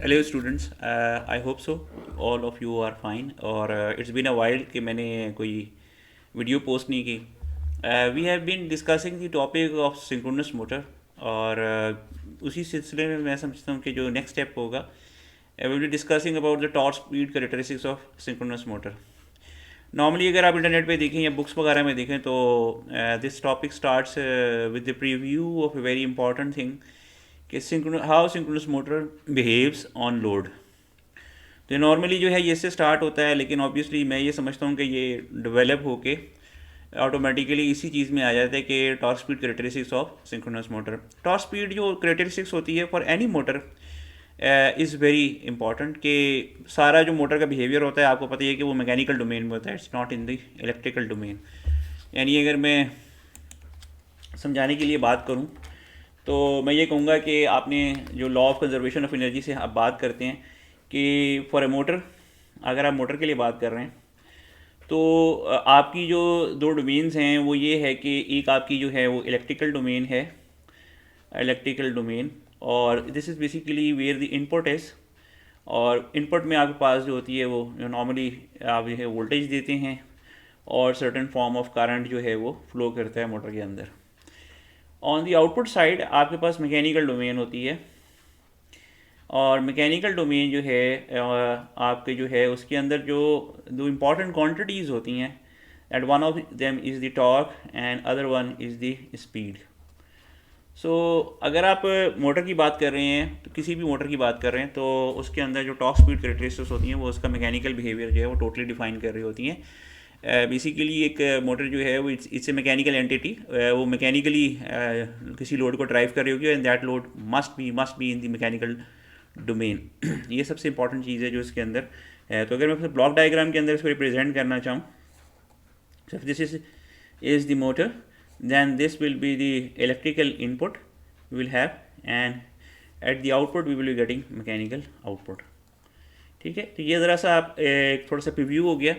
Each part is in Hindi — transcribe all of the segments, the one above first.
Hello students, I hope so all of you are fine. और इट्स बीन अ वाइल कि मैंने कोई वीडियो पोस्ट नहीं की। We have been discussing the topic of synchronous motor. और उसी सिलसिले में मैं समझता हूँ कि जो नेक्स्ट स्टेप होगा, I will be discussing about the torque speed characteristics of synchronous motor. Normally अगर आप इंटरनेट पे देखें या बुक्स वगैरह में देखें तो this topic starts with the preview of a very important thing कि how synchronous motor behaves on load. तो नॉर्मली जो है ये इससे स्टार्ट होता है, लेकिन ऑब्वियसली मैं ये समझता हूँ कि ये डेवलप होके ऑटोमेटिकली इसी चीज़ में आ जाता है कि torque speed characteristics of synchronous motor. Torque speed जो करेक्टरिस्टिक्स होती है for any motor is very important. कि सारा जो मोटर का बिहेवियर होता है आपको पता ही है कि वो मैकेनिकल डोमेन में होता है, it's not in the electrical domain. यानी अगर मैं समझाने के लिए बात करूँ तो मैं ये कहूँगा कि आपने जो law of conservation of energy से आप बात करते हैं कि फॉर ए मोटर, अगर आप मोटर के लिए बात कर रहे हैं तो आपकी जो दो डोमेन्स हैं वो ये है कि एक आपकी जो है वो इलेक्ट्रिकल डोमेन है, इलेक्ट्रिकल डोमेन। और this is basically where the input is. और इनपुट में आपके पास जो होती है वो जो नॉर्मली आप जो है वोल्टेज देते हैं और सर्टेन फॉर्म ऑफ करंट जो है वो फ्लो करता है मोटर के अंदर। ऑन दी आउटपुट साइड आपके पास मैकेनिकल डोमेन होती है। और मैकेनिकल डोमेन जो है आपके जो है उसके अंदर जो दो इम्पॉर्टेंट क्वांटिटीज़ होती हैं, that one of them is the torque and other one is the speed. So अगर आप मोटर की बात कर रहे हैं तो किसी भी मोटर की बात कर रहे हैं तो उसके अंदर जो टॉर्क स्पीड करेक्टरिस्टिक्स होती हैं वो उसका मैकेनिकल बिहेवियर जो है वो टोटली डिफाइन कर रही होती हैं। बेसिकली एक मोटर जो है वो इट्स ए मैकेनिकल एंटिटी, वो मैकेनिकली किसी लोड को ड्राइव कर रही होगी and that load must be in the mechanical domain. ये सबसे इंपॉर्टेंट चीज़ है जो इसके अंदर है। तो अगर मैं ब्लॉक डायग्राम के अंदर इसको रिप्रेजेंट करना चाहूँ, so if this is the motor, then this will be the electrical input we will have, and at the output we will be getting mechanical output। ठीक है, तो ये ज़रा सा आप थोड़ा सा प्रीव्यू हो गया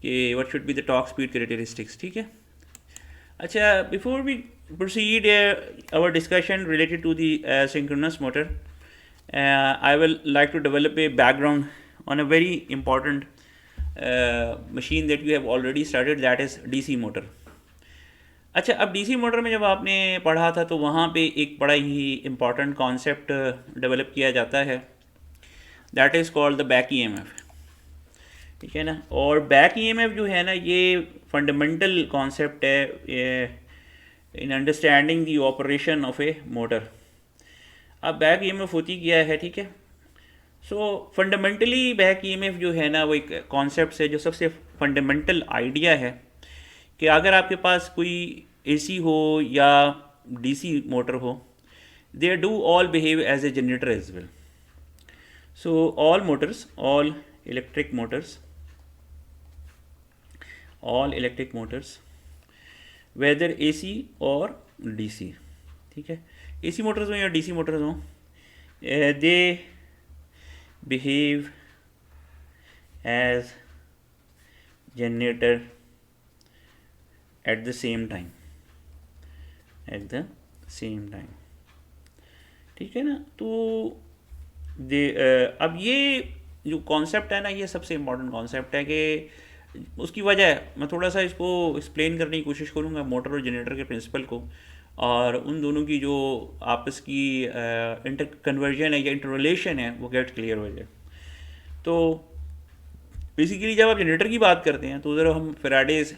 कि what should be the torque speed characteristics. ठीक है, अच्छा, before we proceed our discussion related to the synchronous motor, I will like to develop a background on a very important machine that you have already started, that is DC motor। अच्छा, अब डीसी मोटर में जब आपने पढ़ा था तो वहाँ पे एक बड़ा ही इम्पॉर्टेंट कॉन्सेप्ट डेवलप किया जाता है, that is called the back EMF. ठीक है ना, और बैक ईएमएफ जो है ना ये फंडामेंटल कॉन्सेप्ट है in understanding the operation of A motor. अब बैक ईएमएफ होती क्या है, ठीक है। सो फंडामेंटली बैक ईएमएफ जो है ना वो एक कॉन्सेप्ट है जो सबसे फंडामेंटल आइडिया है कि अगर आपके पास कोई एसी हो या डीसी मोटर हो, they do all behave as a generator as well. So all motors, all electric motors whether AC और डीसी, ठीक है, एसी मोटर्स हों या डीसी मोटर्स हों, they behave as generator at the same time, ठीक है ना। तो अब ये जो कॉन्सेप्ट है ना ये सबसे इम्पॉर्टेंट कॉन्सेप्ट है कि उसकी वजह मैं थोड़ा सा इसको एक्सप्लेन करने की कोशिश करूँगा, मोटर और जनरेटर के प्रिंसिपल को, और उन दोनों की जो आपस की इंटर कन्वर्जन है या इंटर रिलेशन है वो गेट क्लियर हो जाए। तो बेसिकली जब आप जनरेटर की बात करते हैं तो उधर हम फैराडेज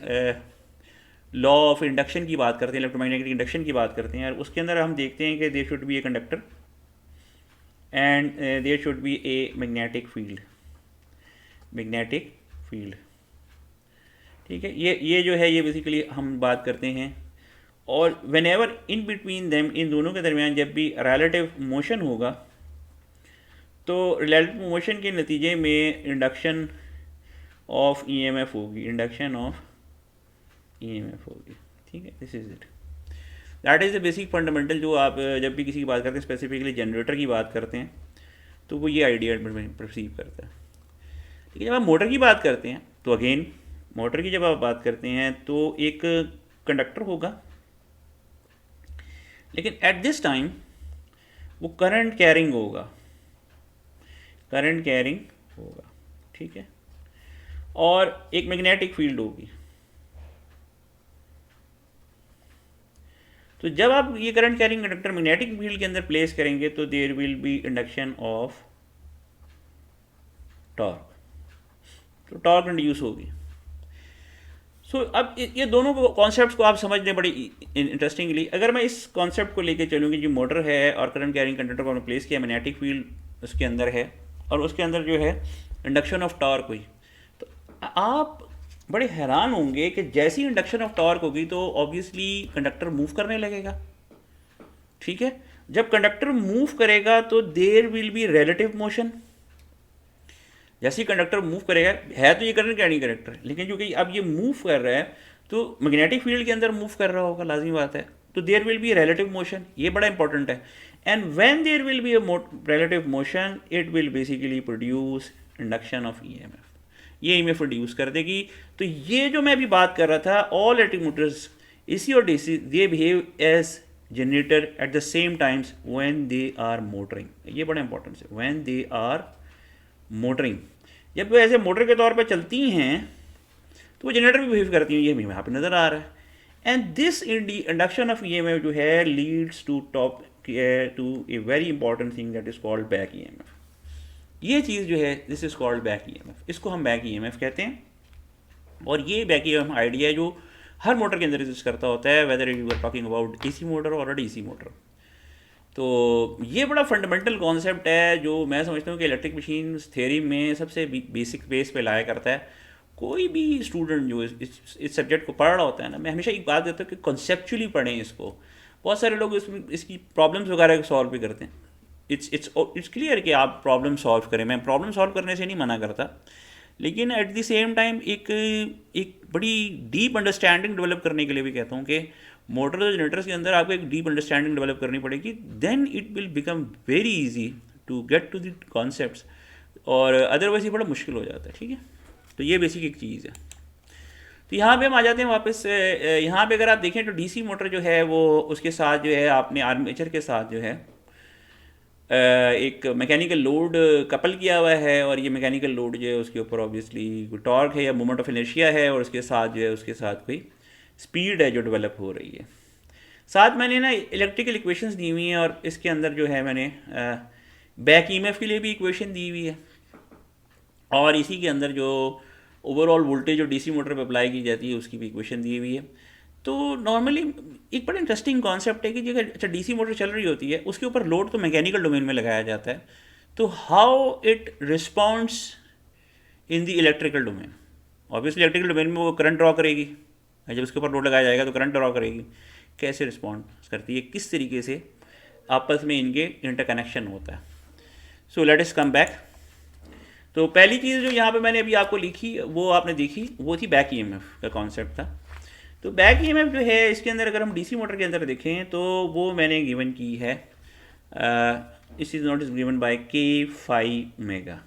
लॉ ऑफ इंडक्शन की बात करते हैं, इलेक्ट्रोमैग्नेटिक इंडक्शन की बात करते हैं, और उसके अंदर हम देखते हैं कि there should be a conductor and there should be a magnetic field. ठीक है, ये जो है ये बेसिकली हम बात करते हैं। और whenever in between them, इन दोनों के दरमियान जब भी रिलेटिव मोशन होगा तो रिलेटिव मोशन के नतीजे में इंडक्शन ऑफ ईएमएफ होगी, ठीक है। This is it, that is the basic fundamental जो आप जब भी किसी की बात करते हैं, स्पेसिफिकली जनरेटर की बात करते हैं तो वो ये आइडिया परसीव करता है। ठीक है, जब आप मोटर की बात करते हैं तो अगेन मोटर की जब आप बात करते हैं तो एक कंडक्टर होगा, लेकिन एट दिस टाइम वो करंट कैरिंग होगा। करंट कैरिंग होगा, ठीक है, और एक मैग्नेटिक फील्ड होगी। तो जब आप ये current carrying conductor magnetic field के अंदर प्लेस करेंगे तो there will be induction of torque, तो टॉर्क इंड्यूस होगी। अब ये दोनों कॉन्सेप्ट्स को आप समझ लें बड़ी इंटरेस्टिंगली। अगर मैं इस कॉन्सेप्ट को लेके चलूँगी, जो मोटर है और करंट कैरिंग कंडक्टर को हमने प्लेस किया, मैग्नेटिक फील्ड उसके अंदर है और उसके अंदर जो है इंडक्शन ऑफ टॉर्क हुई, तो आप बड़े हैरान होंगे कि जैसी इंडक्शन ऑफ टॉर्क होगी तो ऑब्वियसली कंडक्टर मूव करने लगेगा, ठीक है। जब कंडक्टर मूव करेगा तो there will be relative motion. जैसे ही कंडक्टर मूव करेगा, है तो ये करंट कैरिंग कंडक्टर, लेकिन क्योंकि अब ये मूव कर रहा है तो मैग्नेटिक फील्ड के अंदर मूव कर रहा होगा, लाजमी बात है, तो there will be relative motion, ये बड़ा इंपॉर्टेंट है। And when there will be a relative motion it will basically produce induction of EMF, ये ईएमएफ प्रोड्यूस कर देगी। तो ये जो मैं अभी बात कर रहा था, ऑल इलेक्ट्रिक मोटर्स एसी और DC they behave as generator at the same times when they are motoring, ये बड़ा इंपॉर्टेंट है, व्हेन दे आर मोटरिंग। जब वो ऐसे मोटर के तौर पर चलती हैं तो वो जनरेटर भी बिहेव करती हैं, ये भी यहाँ पे नज़र आ रहा है। And this induction of EMF जो है leads to to a very important thing that is called back EMF. ये चीज़ जो है this is called back EMF, इसको हम बैक ईएमएफ कहते हैं। और ये बैक ईएमएफ आइडिया है जो हर मोटर के अंदर एग्जिस्ट करता होता है, whether you are talking about AC motor और डीसी मोटर। तो ये बड़ा फंडामेंटल कॉन्सेप्ट है जो मैं समझता हूँ कि इलेक्ट्रिक मशीन थ्योरी में सबसे बेसिक बेस पे लाया करता है। कोई भी स्टूडेंट जो इस सब्जेक्ट को पढ़ रहा होता है ना, मैं हमेशा एक बात देता हूँ कि कॉन्सेप्चुअली पढ़ें इसको। बहुत सारे लोग इसकी प्रॉब्लम्स वगैरह को सॉल्व भी करते हैं। इट्स क्लियर कि आप प्रॉब्लम सॉल्व करें, मैं प्रॉब्लम सॉल्व करने से नहीं मना करता, लेकिन एट द सेम टाइम एक बड़ी डीप अंडरस्टैंडिंग डेवलप करने के लिए भी कहता हूँ कि मोटर और जनरेटर्स के अंदर आपको एक डीप अंडरस्टैंडिंग डेवलप करनी पड़ेगी, then it will become very easy to get to the concepts, और अदरवाइज ये बड़ा मुश्किल हो जाता है, ठीक है। तो ये बेसिक एक चीज़ है। तो यहाँ पे हम आ जाते हैं वापस, यहाँ पे अगर आप देखें तो डीसी मोटर जो है वो उसके साथ जो है आपने आर्मेचर के साथ जो है एक मैकेनिकल लोड कपल किया हुआ है, और ये मैकेनिकल लोड जो है उसके ऊपर ऑब्वियसली कोई टॉर्क है या मोमेंट ऑफ इनर्शिया है, और उसके साथ जो है उसके साथ कोई स्पीड है जो डेवलप हो रही है। साथ मैंने ना इलेक्ट्रिकल इक्वेशंस दी हुई हैं, और इसके अंदर जो है मैंने बैक ईएमएफ के लिए भी इक्वेशन दी हुई है, और इसी के अंदर जो ओवरऑल वोल्टेज जो डीसी मोटर पे अप्लाई की जाती है उसकी भी इक्वेशन दी हुई है। तो नॉर्मली एक बड़ा इंटरेस्टिंग कॉन्सेप्ट है कि जो अच्छा डीसी मोटर चल रही होती है उसके ऊपर लोड तो मैकेनिकल डोमेन में लगाया जाता है, तो how it responds in the electrical domain. Obviously electrical domain में वो करंट ड्रॉ करेगी, जब उसके ऊपर लोड लगाया जाएगा तो करंट ड्रॉ करेगी। कैसे रिस्पॉन्ड करती है, किस तरीके से आपस में इनके इंटरकनेक्शन होता है। So let us come back. तो पहली चीज़ जो यहाँ पे मैंने अभी आपको लिखी वो आपने देखी, वो थी बैक ईएमएफ का कॉन्सेप्ट था। तो बैक ईएमएफ जो है इसके अंदर अगर हम डीसी मोटर के अंदर देखें तो वो मैंने गिवन की है, इस is not is given by के फाई ओमेगा,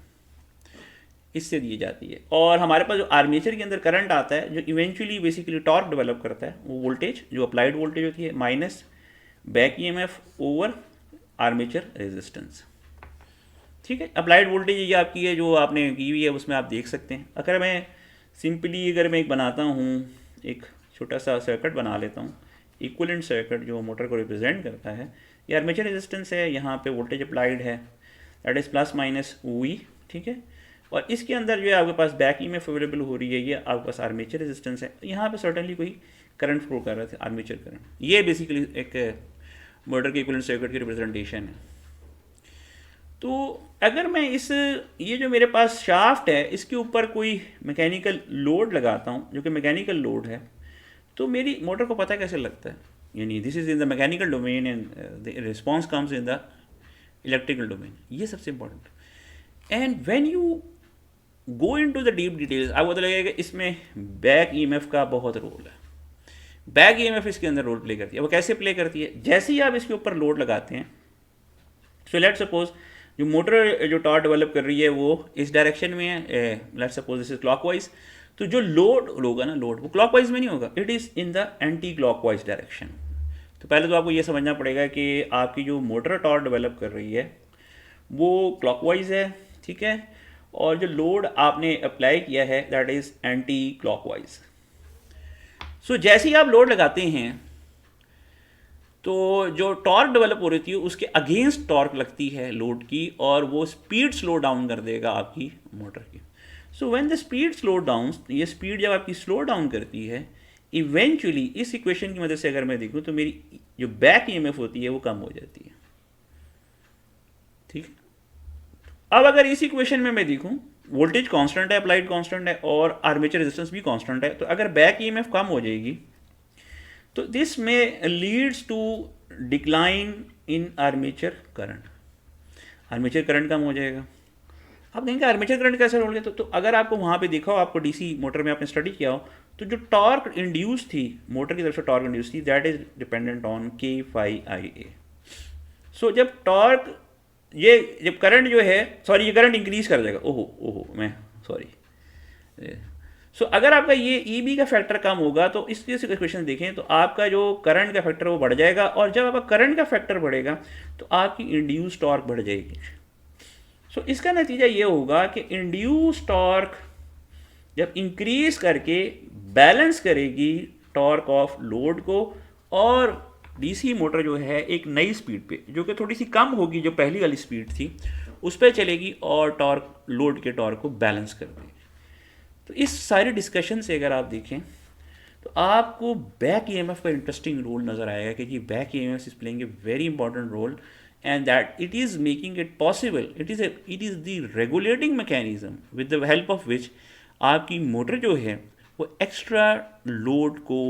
इससे दी जाती है। और हमारे पास जो आर्मेचर के अंदर करंट आता है जो इवेंचुअली बेसिकली टॉर्क डेवलप करता है, वो वोल्टेज जो अप्लाइड वोल्टेज होती है minus back EMF over armature resistance, ठीक है। अप्लाइड वोल्टेज ये आपकी है जो आपने की हुई है, उसमें आप देख सकते हैं। अगर मैं सिंपली अगर मैं एक बनाता हूँ, एक छोटा सा सर्किट बना लेता हूँ, इक्विवेलेंट सर्किट जो मोटर को रिप्रेजेंट करता है, ये आर्मेचर रेजिस्टेंस है, यहाँ पे वोल्टेज अप्लाइड है that is plus minus V, ठीक है। और इसके अंदर जो है आपके पास बैक ईएमएफ अवेलेबल हो रही है, ये आपके पास आर्मेचर रेजिस्टेंस है, यहाँ पे सर्टेनली कोई करंट फ्लो कर रहे थे, आर्मेचर करंट। ये बेसिकली एक मोटर के इक्विवेलेंट सर्किट की रिप्रेजेंटेशन है। तो अगर मैं ये जो मेरे पास शाफ्ट है इसके ऊपर कोई मैकेनिकल लोड लगाता हूँ जो कि मैकेनिकल लोड है, तो मेरी मोटर को पता कैसे लगता है, यानी this is in the mechanical domain and the response comes in the electrical domain, ये सबसे important. And when you go into the deep details आपको पता लगेगा कि इसमें बैक ईएमएफ का बहुत रोल है। बैक ईएमएफ इसके अंदर रोल प्ले करती है। वो कैसे प्ले करती है, जैसे ही आप इसके ऊपर लोड लगाते हैं, सो लेट सपोज जो मोटर जो टॉर्क डेवलप कर रही है वो इस डायरेक्शन में है, let suppose this is clockwise, तो जो लोड होगा ना, लोड वो क्लॉकवाइज में नहीं होगा, it is in the anti clockwise direction. तो पहले तो आपको ये समझना पड़ेगा कि आपकी जो मोटर टॉर्क डेवलप कर रही है वो क्लॉकवाइज है, ठीक है, और जो लोड आपने अप्लाई किया है दैट इज़ एंटी क्लॉकवाइज। सो जैसे ही आप लोड लगाते हैं तो जो टॉर्क डेवलप हो रही थी उसके अगेंस्ट टॉर्क लगती है लोड की, और वो स्पीड स्लो डाउन कर देगा आपकी मोटर की। So when the speed slow down, ये स्पीड जब आपकी स्लो डाउन करती है, इवेंचुअली इस इक्वेशन की मदद से अगर मैं देखूं तो मेरी जो बैक ईएमएफ होती है वो कम हो जाती है। ठीक है, अब अगर इस इक्वेशन में मैं देखूं वोल्टेज कांस्टेंट है, अप्लाइड कांस्टेंट है, और आर्मेचर रेजिस्टेंस भी कांस्टेंट है, तो अगर बैक ईएमएफ कम हो जाएगी तो दिस में leads to decline in armature current. Armature current कम हो जाएगा। आप कहेंगे आर्मेचर करंट कैसे हो गया, तो अगर आपको वहाँ पे देखा हो, आपको डीसी मोटर में आपने स्टडी किया हो, तो जो टॉर्क इंड्यूस थी मोटर की तरफ से, टॉर्क इंड्यूस थी, दैट इज डिपेंडेंट ऑन के फाई आई ए। सो जब टॉर्क, ये जब करंट जो है, सॉरी, ये करंट इंक्रीज कर जाएगा, ओहो मैं सॉरी। सो अगर आपका ये ई बी का फैक्टर कम होगा तो इसके इक्वेशन देखें तो आपका जो करंट का फैक्टर वो बढ़ जाएगा, और जब आपका करंट का फैक्टर बढ़ेगा तो आपकी इंड्यूस टॉर्क बढ़ जाएगी। सो इसका नतीजा ये होगा कि इंड्यूस टॉर्क जब इंक्रीज करके बैलेंस करेगी टॉर्क ऑफ लोड को, और डीसी मोटर जो है एक नई स्पीड पे, जो कि थोड़ी सी कम होगी जो पहली वाली स्पीड थी, उस पर चलेगी और टॉर्क, लोड के टॉर्क को बैलेंस कर देगी। तो इस सारी डिस्कशन से अगर आप देखें तो आपको बैक ईएमएफ का इंटरेस्टिंग रोल नज़र आएगा कि जी back EMF is playing a very important role, and that it is making it possible, it is the regulating mechanism with the help of which आपकी मोटर जो है वो एक्स्ट्रा लोड को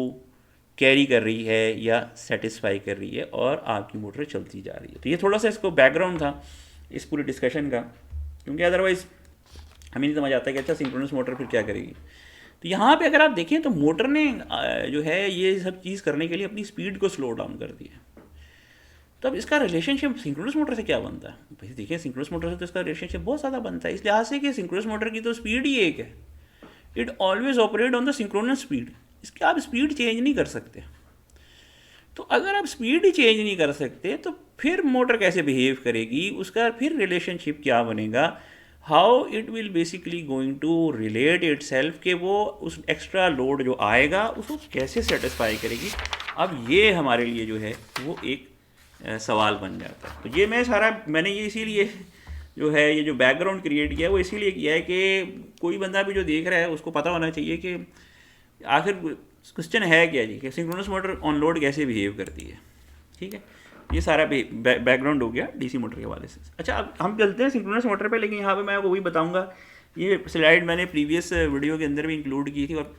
कैरी कर रही है या सेटिस्फाई कर रही है, और आपकी मोटर चलती जा रही है। तो ये थोड़ा सा इसको बैकग्राउंड था इस पूरी डिस्कशन का, क्योंकि अदरवाइज हमें नहीं समझ आता कि अच्छा सिंक्रोनस मोटर फिर क्या करेगी। तो यहाँ पे अगर आप देखें तो मोटर ने जो है ये सब चीज़ करने के लिए अपनी स्पीड को स्लो डाउन कर दिया। तो अब इसका रिलेशनशिप सिंक्रोनस मोटर से क्या बनता है? भाई देखिए, सिंक्रोनस मोटर से तो इसका रिलेशनशिप बहुत ज़्यादा बनता है, इस लिहाज से कि सिंक्रोनस मोटर की तो स्पीड ही एक है, it always operate on the synchronous speed. इसकी आप स्पीड चेंज नहीं कर सकते। तो अगर आप स्पीड ही चेंज नहीं कर सकते तो फिर मोटर कैसे बिहेव करेगी, उसका फिर रिलेशनशिप क्या बनेगा, how it will basically going to relate itself, के वो उस एक्स्ट्रा लोड जो आएगा उसको कैसे सेटिस्फाई करेगी। अब ये हमारे लिए जो है वो एक सवाल बन जाता है। तो ये मैंने ये इसीलिए जो है ये जो बैकग्राउंड क्रिएट किया है वो इसीलिए किया है कि कोई बंदा भी जो देख रहा है उसको पता होना चाहिए कि आखिर क्वेश्चन है क्या जी, कि सिंक्रोनस मोटर ऑन लोड कैसे बिहेव करती है। ठीक है, ये सारा बैकग्राउंड हो गया डीसी मोटर के वाले से। अच्छा, अब हम चलते हैं सिंक्रोनस मोटर पे, लेकिन यहाँ पे मैं आपको वही बताऊँगा, ये स्लाइड मैंने प्रीवियस वीडियो के अंदर भी इंक्लूड की थी, और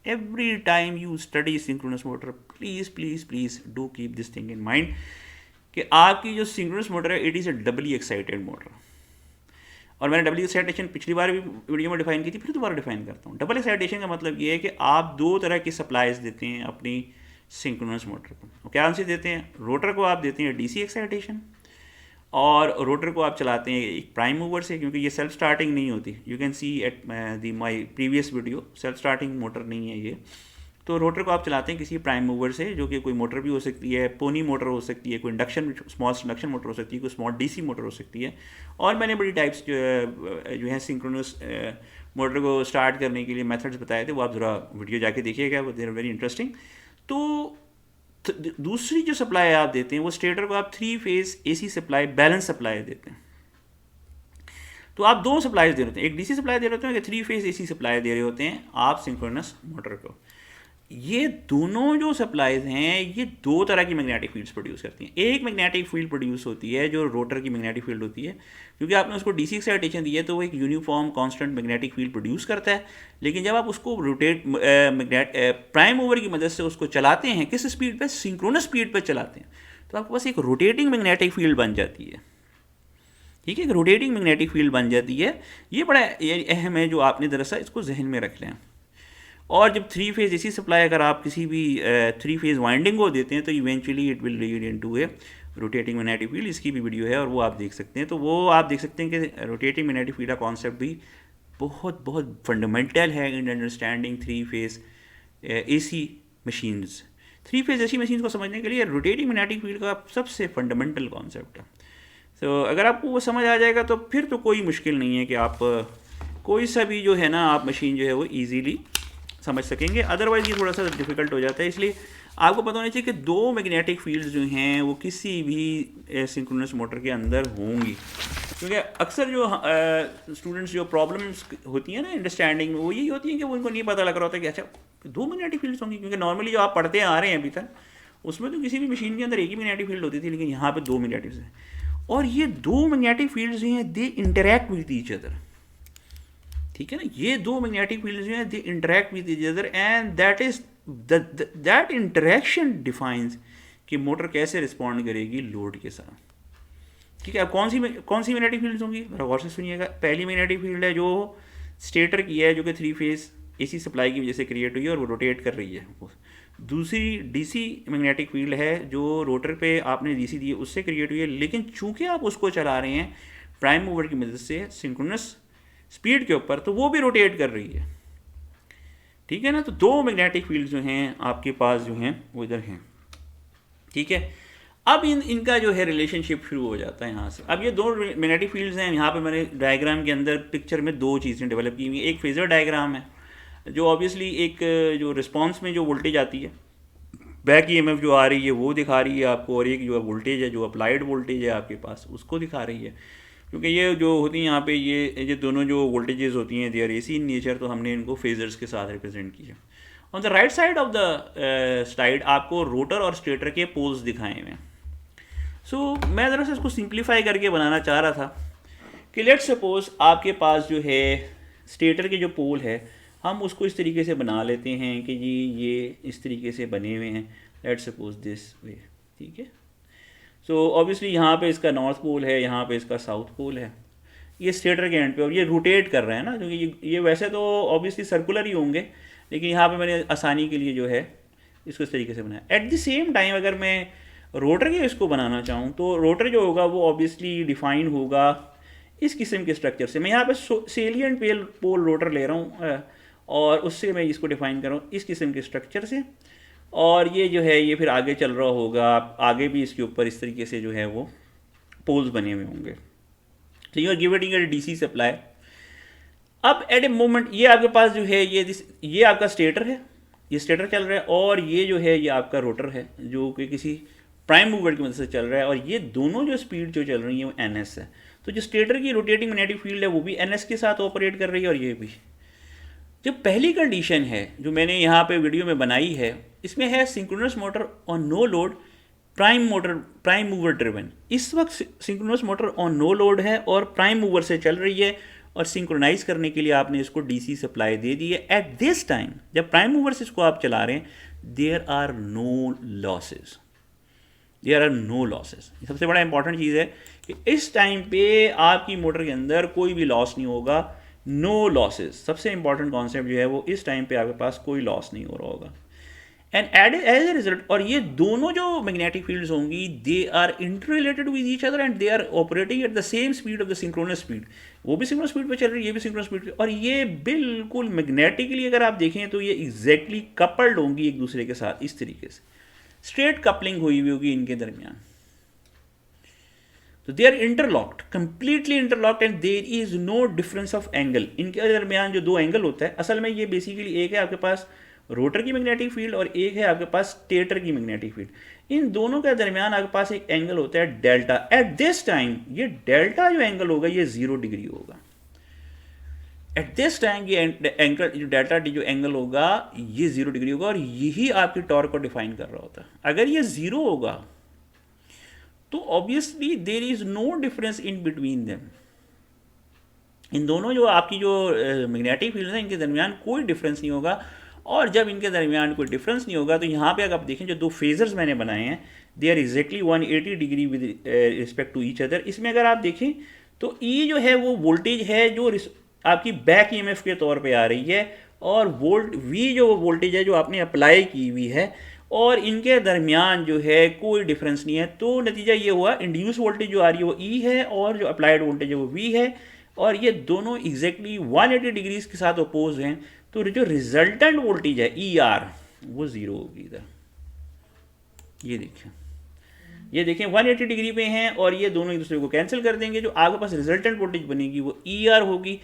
every time you study synchronous motor please do keep this thing in mind कि आपकी जो सिंक्रोनस मोटर है it is a doubly excited motor. और मैंने डबल एक्साइटेशन पिछली बार भी वीडियो में डिफाइन की थी, फिर दोबारा डिफाइन करता हूँ। डबल एक्साइटेशन का मतलब ये है कि आप दो तरह की सप्लाईज देते हैं अपनी सिंक्रोनस मोटर को। क्या आंसर देते हैं? रोटर को आप देते हैं डीसी एक्साइटेशन, और रोटर को आप चलाते हैं एक प्राइम मूवर से, क्योंकि ये सेल्फ स्टार्टिंग नहीं होती। You can see at my previous video, self starting motor नहीं है ये। तो रोटर को आप चलाते हैं किसी प्राइम मूवर से, जो कि कोई मोटर भी हो सकती है, पोनी मोटर हो सकती है, कोई इंडक्शन स्मॉल इंडक्शन मोटर हो सकती है, कोई स्मॉल डीसी मोटर हो सकती है, और मैंने बड़ी टाइप्स जो है सिंक्रोनस मोटर को स्टार्ट करने के लिए मेथड्स बताए थे, वो आप ज़रा वीडियो जाके देखिएगा, वो देर वेरी इंटरेस्टिंग। तो दूसरी जो सप्लाई आप देते हैं वो स्टेटर को आप 3 phase AC supply, balance supply देते हैं। तो आप दो सप्लाईज दे रहे होते हैं, एक डीसी सप्लाई दे रहे होते हैं, एक 3 फेज AC सप्लाई दे रहे होते हैं आप सिंक्रोनस मोटर को। ये दोनों जो सप्लाईज हैं ये दो तरह की मैग्नेटिक फील्ड्स प्रोड्यूस करती हैं। एक मैग्नेटिक फील्ड प्रोड्यूस होती है जो रोटर की मैग्नेटिक फील्ड होती है, क्योंकि आपने उसको डीसी एक्साइटेशन दी है तो वो एक uniform constant magnetic field produce करता है। लेकिन जब आप उसको रोटेट प्राइम मूवर की मदद से उसको चलाते हैं, किस स्पीड पे? सिंक्रोनस स्पीड पे चलाते हैं, तो आपके पास एक रोटेटिंग मैग्नेटिक फील्ड बन जाती है। ठीक है, एक रोटेटिंग मैग्नेटिक फील्ड बन जाती है। ये बड़ा अहम है, जो आपने दरअसल इसको जहन में रख लें। और जब 3 फेज AC सप्लाई अगर आप किसी भी 3 फेज वाइंडिंग को देते हैं तो eventually it will lead into A rotating magnetic field. इसकी भी वीडियो है और वो आप देख सकते हैं। तो वो आप देख सकते हैं कि रोटेटिंग मैग्नेटिक फील्ड का कॉन्सेप्ट भी बहुत बहुत फंडामेंटल है in understanding 3 phase AC machines. 3 phase AC machines को समझने के लिए रोटेटिंग मैग्नेटिक फील्ड का सबसे फंडामेंटल कॉन्सेप्ट है। तो अगर आपको वो समझ आ जाएगा तो फिर तो कोई मुश्किल नहीं है कि आप कोई सा भी जो है ना आप मशीन जो है वो ईजीली समझ सकेंगे। अदरवाइज़ ये थोड़ा सा डिफ़िकल्ट हो जाता है। इसलिए आपको पता होना चाहिए कि दो मैग्नेटिक फील्ड्स जो हैं वो किसी भी सिंक्रोनस मोटर के अंदर होंगी, क्योंकि अक्सर जो स्टूडेंट्स जो प्रॉब्लम्स होती हैं ना अंडरस्टैंडिंग में, वो यही होती हैं कि वो उनको नहीं पता लग रहा होता कि अच्छा दो मैग्नेटिक फील्ड्स होंगी। क्योंकि नॉर्मली जो आप पढ़ते आ रहे हैं अभी तक उसमें तो किसी भी मशीन के अंदर एक ही मैग्नेटिक फील्ड होती थी, लेकिन यहाँ पे दो मैग्नेटिक्स हैं। और ये दो मैग्नेटिक फील्ड्स जो हैं they interact with each other, ठीक है ना। ये दो मैग्नेटिक फील्ड्स जो हैं they interact with each other and that is that interaction defines कि मोटर कैसे रिस्पॉन्ड करेगी लोड के साथ, ठीक है। अब कौन सी मैग्नेटिक फील्ड्स होंगी, जरा गौर से सुनिएगा। पहली मैग्नेटिक फील्ड है जो स्टेटर की है, जो कि 3 फेज एसी सप्लाई की वजह से क्रिएट हुई है और वो रोटेट कर रही है। दूसरी डीसी मैग्नेटिक फील्ड है जो रोटर पे आपने डीसी दी है उससे क्रिएट हुई है, लेकिन चूंकि आप उसको चला रहे हैं प्राइम मूवर की मदद से सिंक्रोनस स्पीड के ऊपर, तो वो भी रोटेट कर रही है, ठीक है ना। तो दो मैग्नेटिक फील्ड जो हैं आपके पास जो हैं वो इधर हैं, ठीक है। अब इनका जो है रिलेशनशिप शुरू हो जाता है यहाँ से। अब ये दो मैग्नेटिक फील्ड्स हैं। यहाँ पे मैंने डायग्राम के अंदर पिक्चर में दो चीज़ें डेवलप की हुई हैं। एक फेजर डायग्राम है जो ऑब्वियसली एक जो रिस्पॉन्स में जो वोल्टेज आती है, बैक ईएमएफ जो आ रही है वो दिखा रही है आपको, और एक जो वोल्टेज है जो अप्लाइड वोल्टेज है आपके पास उसको दिखा रही है। क्योंकि ये जो होती है यहाँ पे ये दोनों जो वोल्टेजेस होती हैं they R AC in nature, तो हमने इनको फेजर्स के साथ रिप्रेजेंट किया। On the right side of the slide आपको रोटर और स्टेटर के पोल्स दिखाए हुए हैं। सो मैं ज़रा सा इसको सिंप्लीफाई करके बनाना चाह रहा था कि लेट्स सपोज आपके पास जो है स्टेटर के जो पोल है हम उसको इस तरीके से बना लेते हैं कि जी ये इस तरीके से बने हुए हैं, लेट्स सपोज दिस वे, ठीक है। सो ऑब्वियसली यहाँ पे इसका नॉर्थ पोल है, यहाँ पे इसका साउथ पोल है, ये स्टेटर के एंड पे, और ये रोटेट कर रहे हैं ना, क्योंकि ये वैसे तो ऑब्वियसली सर्कुलर ही होंगे, लेकिन यहाँ पे मैंने आसानी के लिए जो है इसको इस तरीके से बनाया। एट द सेम टाइम अगर मैं रोटर के इसको बनाना चाहूँ तो रोटर जो होगा वो ऑब्वियसली डिफाइन होगा इस किस्म के स्ट्रक्चर से। मैं यहाँ पे सेलियंट पोल रोटर ले रहा हूँ और उससे मैं इसको डिफाइन कर रहा हूँ इस किस्म के स्ट्रक्चर से, और ये जो है ये फिर आगे चल रहा होगा, आगे भी इसके ऊपर इस तरीके से जो है वो पोल्स बने हुए होंगे। तो you are giving a DC supply. अब एट ए मोमेंट ये आपके पास जो है ये आपका स्टेटर है, ये स्टेटर चल रहा है, और ये जो है ये आपका रोटर है जो कि किसी प्राइम मूवर की मदद से चल रहा है, और ये दोनों जो स्पीड जो चल रही है वो NS है। तो जो स्टेटर की रोटेटिंग मैग्नेटिक फील्ड है वो भी NS के साथ ऑपरेट कर रही है, और ये भी। जो पहली कंडीशन है जो मैंने यहाँ पे वीडियो में बनाई है, इसमें है synchronous motor on no load prime mover driven. इस वक्त synchronous motor on no load है और प्राइम मूवर से चल रही है, और सिंक्रोनाइज करने के लिए आपने इसको डीसी सप्लाई दे दी है। एट दिस टाइम जब प्राइम मूवर से इसको आप चला रहे हैं, there are no losses, there are no losses. सबसे बड़ा इंपॉर्टेंट चीज़ है कि इस टाइम पे आपकी मोटर के अंदर कोई भी लॉस नहीं होगा, नो लॉसेज। सबसे इंपॉर्टेंट कॉन्सेप्ट जो है वो इस टाइम पे आपके पास कोई लॉस नहीं हो रहा होगा। एंड एज ए रिजल्ट, और ये दोनों जो मैग्नेटिक फील्ड्स होंगी they are inter related with each other and they are operating at the same speed of the synchronous speed. वो भी सिंक्रोनस स्पीड पे चल रही है, ये भी सिंक्रोनस स्पीड पे, और ये बिल्कुल मैग्नेटिकली अगर आप देखें तो ये एग्जैक्टली कपल्ड होंगी एक दूसरे के साथ, इस तरीके से स्ट्रेट कपलिंग हुई हुई होगी इनके दरमियान। तो they are interlocked, completely interlocked, and there is no difference of angle. इनके दरमियान जो दो एंगल होता है, असल में ये बेसिकली एक है आपके पास रोटर की मैग्नेटिक फील्ड और एक है आपके पास स्टेटर की मैग्नेटिक फील्ड। इन दोनों के दरमियान आपके पास एक एंगल होता है डेल्टा। एट दिस टाइम ये डेल्टा जो एंगल होगा ये 0 डिग्री होगा। एट दिस टाइम ये एंगल जो डेल्टा डी जो एंगल होगा ये 0 डिग्री होगा, और यही आपकी टॉर्क को डिफाइन कर रहा होता है। अगर ये 0 होगा तो obviously there is no difference in between them. इन दोनों जो आपकी जो मैग्नेटिक फील्ड है इनके दरमियान कोई डिफरेंस नहीं होगा, और जब इनके दरमियान कोई डिफरेंस नहीं होगा तो यहाँ पे अगर आप देखें जो दो फेजर्स मैंने बनाए हैं they are exactly 180 degree with respect to each other. इसमें अगर आप देखें तो ई जो है वो वोल्टेज है जो आपकी बैक ईएमएफ के तौर पे आ रही है, और वी जो वोल्टेज है जो आपने अप्लाई की हुई है, और इनके दरमियान जो है कोई डिफरेंस नहीं है। तो नतीजा ये हुआ इंड्यूस वोल्टेज जो आ रही है वो ई है, और जो अप्लाइड वोल्टेज है वो वी है, और ये दोनों एग्जैक्टली 180 डिग्रीज के साथ अपोज हैं। तो जो रिजल्टेंट वोल्टेज है ई आर वो 0 होगी इधर, ये देखिए। ये देखें 180 डिग्री पे हैं और ये दोनों एक दूसरे को कैंसिल कर देंगे, जो आपके पास रिजल्टेंट वोल्टेज बनेगी वो ई आर होगी।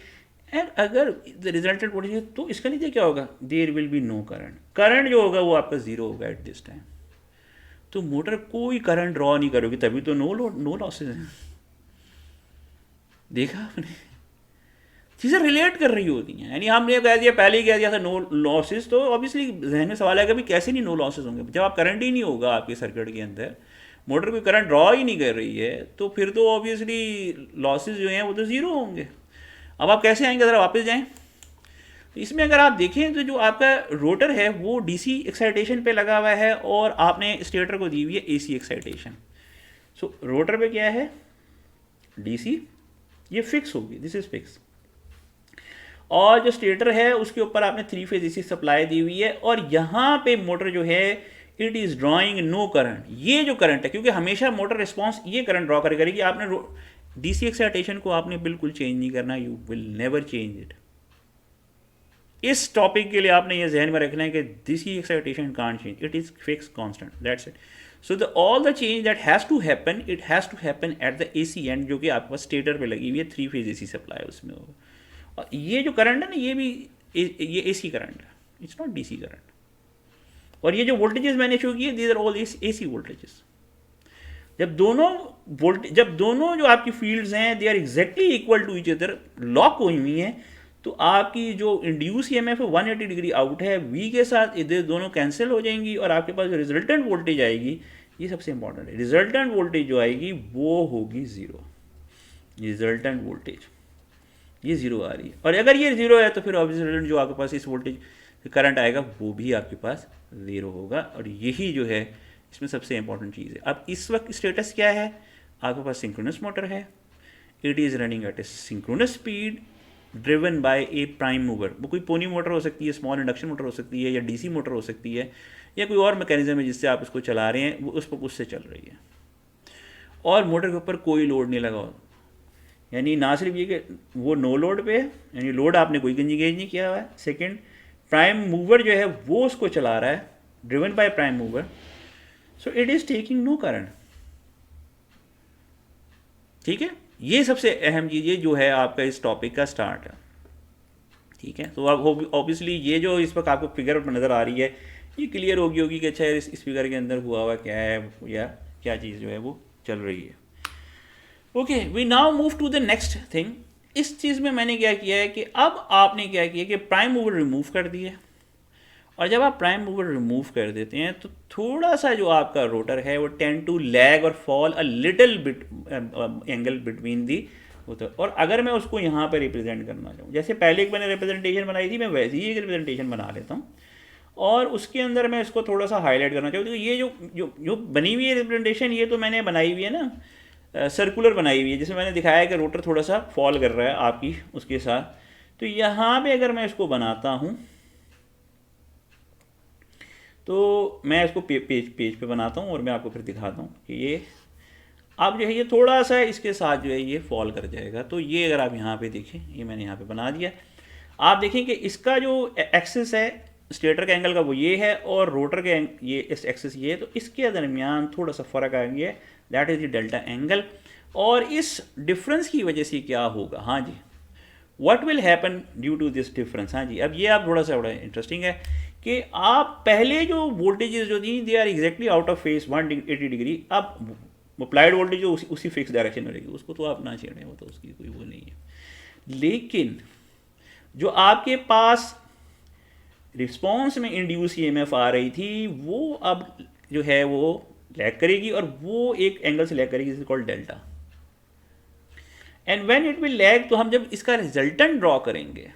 एंड अगर रिजल्टेंट वोल्टेज है तो इसका नीचे क्या होगा, there will be no current, current जो होगा वो आपका जीरो होगा एट दिस टाइम। तो मोटर कोई करंट ड्रॉ नहीं करोगी, तभी तो नो लॉसेज हैं। देखा आपने, चीज़ें रिलेट कर रही होती हैं। यानी हमने कह दिया, पहले ही कह दिया था नो लॉसेज, तो ऑब्वियसली जहन में सवाल आएगा भी कैसे नहीं नो लॉसेज होंगे, जब आप करंट ही नहीं होगा आपके सर्किट के अंदर, मोटर कोई करंट ड्रॉ ही नहीं कर रही है, तो फिर तो ऑब्वियसली लॉसेज जो हैं वो तो ज़ीरो होंगे। अब आप कैसे आएंगे, ज़रा वापस जाएं। तो इसमें अगर आप देखें तो जो आपका रोटर है वो डीसी एक्साइटेशन पे लगा हुआ है और आपने स्टेटर को दी हुई है एसी एक्साइटेशन। सो रोटर पे क्या है, डीसी, ये फिक्स होगी, दिस इज फिक्स। और जो स्टेटर है उसके ऊपर आपने 3 फेज एसी सप्लाई दी हुई है और यहाँ पे मोटर जो है it is drawing no current. ये जो करंट है, क्योंकि हमेशा मोटर रिस्पॉन्स ये करंट ड्रॉ करेगी, आपने डीसी एक्साइटेशन को आपने बिल्कुल चेंज नहीं करना, you will never change it. इस टॉपिक के लिए आपने ये जहन में रखना है कि DC excitation can't change, it is fix constant, that's it. So the all the change that has to happen, it has to happen at the AC end, जो कि आपके पास स्टेटर पे लगी हुई है 3 फेज एसी सप्लाई उसमें होगा। और ये जो करंट है ना, ये भी ये एसी करंट है, इट्स नॉट डीसी करंट। और ये जो वोल्टेजेस मैंने शो किए, these are all AC voltages. जब दोनों जो आपकी फील्ड्स हैं they are exactly equal to each other, lock हुई हुई हैं, तो आपकी जो इंड्यूस ईएमएफ है 180 डिग्री आउट है, वी के साथ इधर दोनों कैंसिल हो जाएंगी और आपके पास जो रिजल्टेंट वोल्टेज आएगी, ये सबसे इंपॉर्टेंट है, रिजल्टेंट वोल्टेज जो आएगी वो होगी ज़ीरो। रिजल्टेंट वोल्टेज ये ज़ीरो आ रही है, और अगर ये ज़ीरो है तो फिर ऑब्वियसली जो आपके पास इस वोल्टेज करंट आएगा वो भी आपके पास ज़ीरो होगा। और यही जो है इसमें सबसे इंपॉर्टेंट चीज़ है। अब इस वक्त स्टेटस क्या है, आपके पास सिंक्रोनस मोटर है, it is running at a synchronous speed driven by a prime mover. वो कोई पोनी मोटर हो सकती है, स्मॉल इंडक्शन मोटर हो सकती है, या डीसी मोटर हो सकती है, या कोई और मैकेनिज्म है जिससे आप इसको चला रहे हैं, वो उससे चल रही है। और मोटर के ऊपर कोई लोड नहीं लगा, यानी ना सिर्फ ये कि वो नो लोड पे है, यानी लोड आपने कोई कंजुगेट नहीं किया हुआ है। सेकंड, प्राइम मूवर जो है वो उसको चला रहा है, driven by prime mover, so it is taking no current. ठीक है, ये सबसे अहम चीज़ ये जो है आपका इस टॉपिक का स्टार्ट है। ठीक है, तो अब ऑब्वियसली ये जो इस वक्त आपको फिगर नज़र आ रही है, ये क्लियर होगी कि अच्छा इस फिगर के अंदर हुआ हुआ क्या है, या क्या चीज़ जो है वो चल रही है। Okay, we now move to the next thing. इस चीज़ में मैंने क्या किया है कि अब आपने क्या किया कि प्राइम मूवर रिमूव कर दिए, और जब आप प्राइम मूवर रिमूव कर देते हैं तो थोड़ा सा जो आपका रोटर है वो टेंड टू लैग और fall a little bit angle between the होता। और अगर मैं उसको यहाँ पर रिप्रेजेंट करना चाहूँ, जैसे पहले एक मैंने रिप्रेजेंटेशन बनाई थी, मैं वैसे ही एक रिप्रेजेंटेशन बना लेता हूँ, और उसके अंदर मैं इसको थोड़ा सा हाईलाइट करना चाहूँ। तो ये जो बनी हुई है रिप्रेजेंटेशन, ये तो मैंने बनाई हुई है ना, सर्कुलर बनाई हुई है, जिसमें मैंने दिखाया है कि रोटर थोड़ा सा फॉल कर रहा है आपकी उसके साथ। तो यहाँ पे अगर मैं इसको बनाता हूँ, तो मैं इसको पेज पे बनाता हूँ और मैं आपको फिर दिखाता हूँ कि ये अब जो है ये थोड़ा सा इसके साथ जो है ये फॉल कर जाएगा। तो ये अगर आप यहाँ पे देखें, ये मैंने यहाँ पे बना दिया, आप देखें कि इसका जो एक्सिस है स्टेटर के एंगल का वो ये है, और रोटर के ये इस एक्सिस ये है, तो इसके दरमियान थोड़ा सा फ़र्क आ गया है, that is the delta angle. और इस डिफरेंस की वजह से क्या होगा, हाँ जी, what will happen due to this difference. हाँ जी, अब ये आप थोड़ा सा बड़ा इंटरेस्टिंग है कि आप पहले जो वोल्टेजेस जो थी they are exactly out of phase 180 degree. अब अप्लाइड वोल्टेज जो उसी फिक्स डायरेक्शन में रहेगी, उसको तो आप ना छेड़ें, वो तो उसकी कोई वो नहीं है। लेकिन जो आपके पास रिस्पॉन्स में इंड्यूस ईएमएफ आ रही थी, वो अब जो है वो लैग करेगी, और वो एक एंगल से लैग करेगी, is called delta. And when it will lag, तो हम जब इसका रिजल्टेंट ड्रॉ करेंगे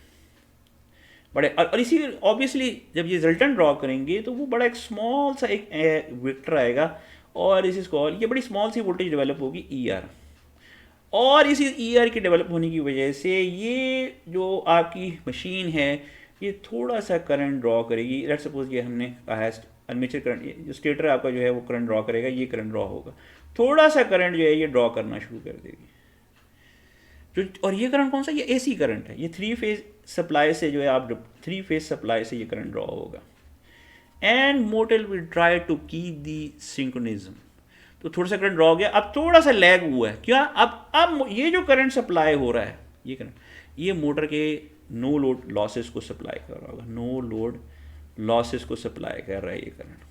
बड़े, और इसी ऑब्वियसली जब ये रिजल्टेंट ड्रॉ करेंगे तो वो बड़ा एक स्मॉल सा एक वेक्टर आएगा, और इस कॉल ये बड़ी स्मॉल सी वोल्टेज डेवलप होगी ई आर। और इसी ई आर की डेवलप होने की वजह से ये जो आपकी मशीन है ये थोड़ा सा करंट ड्रॉ करेगी। लेट्स सपोज ये हमने कहा है आर्मेचर करंट, जो स्टेटर आपका जो है वो करंट ड्रॉ करेगा, ये करंट ड्रॉ होगा, थोड़ा सा करंट जो है ये ड्रॉ करना शुरू कर देगी। और ये करंट कौन सा, ये एसी करंट है, ये 3 फेज सप्लाई से जो है आप 3 फेज सप्लाई से ये करंट ड्रॉ होगा। And motor will try to keep the synchronism. तो थोड़ा सा करंट ड्रॉ हो गया, अब थोड़ा सा लैग हुआ है क्या, अब ये जो करंट सप्लाई हो रहा है, ये करंट, ये मोटर के नो लोड लॉसेस को सप्लाई कर रहा होगा, नो लोड लॉसेस को सप्लाई कर रहा है ये करंट।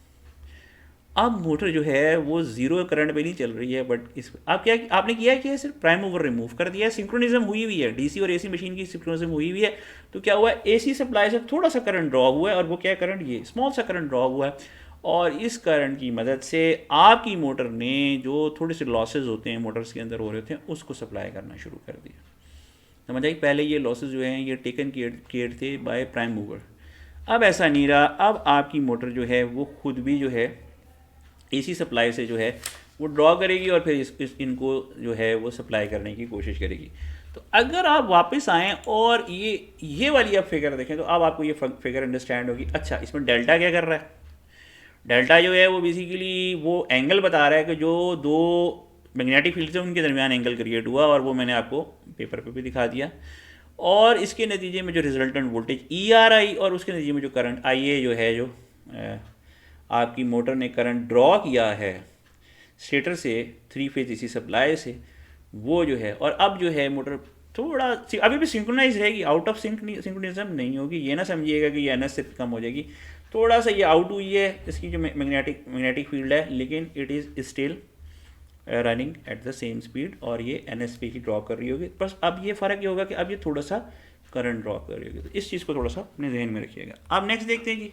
अब मोटर जो है वो जीरो करंट पे नहीं चल रही है, बट इस अब क्या आपने किया है कि सिर्फ प्राइम मूवर रिमूव कर दिया है, सिंक्रोनिज्म हुई हुई है, डीसी और एसी मशीन की सिंक्रोनिज्म हुई हुई है। तो क्या हुआ है, एसी सप्लाई से थोड़ा सा करंट ड्रॉ हुआ है, और वो क्या करंट, ये स्मॉल सा करंट ड्रॉ हुआ है, और इस करंट की मदद से आपकी मोटर ने जो थोड़े से लॉसेज होते हैं मोटर्स के अंदर हो रहे थे उसको सप्लाई करना शुरू कर दिया। समझ आई, पहले ये लॉसेज जो हैं ये टेकन केयर थे बाय प्राइम मूवर, अब ऐसा नहीं रहा, अब आपकी मोटर जो है वो खुद भी जो है एसी सप्लाई से जो है वो ड्रॉ करेगी और फिर इनको जो है वो सप्लाई करने की कोशिश करेगी। तो अगर आप वापस आएँ और ये वाली आप फिगर देखें तो अब आपको ये फिगर अंडरस्टैंड होगी। अच्छा, इसमें डेल्टा क्या कर रहा है, डेल्टा जो है वो बेसिकली वो एंगल बता रहा है कि जो दो मैग्नेटिक फील्ड से उनके दरमियान एंगल क्रिएट हुआ, और वो मैंने आपको पेपर पे भी दिखा दिया, और इसके नतीजे में जो रिजल्टेंट वोल्टेज ई आर आई और उसके नतीजे में जो करंट आई ए जो है, जो आपकी मोटर ने करंट ड्रॉ किया है स्टेटर से 3 फेज एसी सप्लाई से, वो जो है, और अब जो है मोटर थोड़ा अभी भी सिंक्रोनाइज रहेगी, आउट ऑफ सिंक्रोनिज्म नहीं होगी, ये ना समझिएगा कि ये एन एस से कम हो जाएगी, थोड़ा सा ये आउट हुई है इसकी जो मैग्नेटिक फील्ड है, लेकिन it is still running at the same speed, और ये एन एस पे की ड्रॉ कर रही होगी। बस अब ये फ़र्क ये होगा कि अब ये थोड़ा सा करंट ड्रॉ कर रही होगी, तो इस चीज़ को थोड़ा सा अपने जहन में रखिएगा। अब नेक्स्ट देखते हैं जी।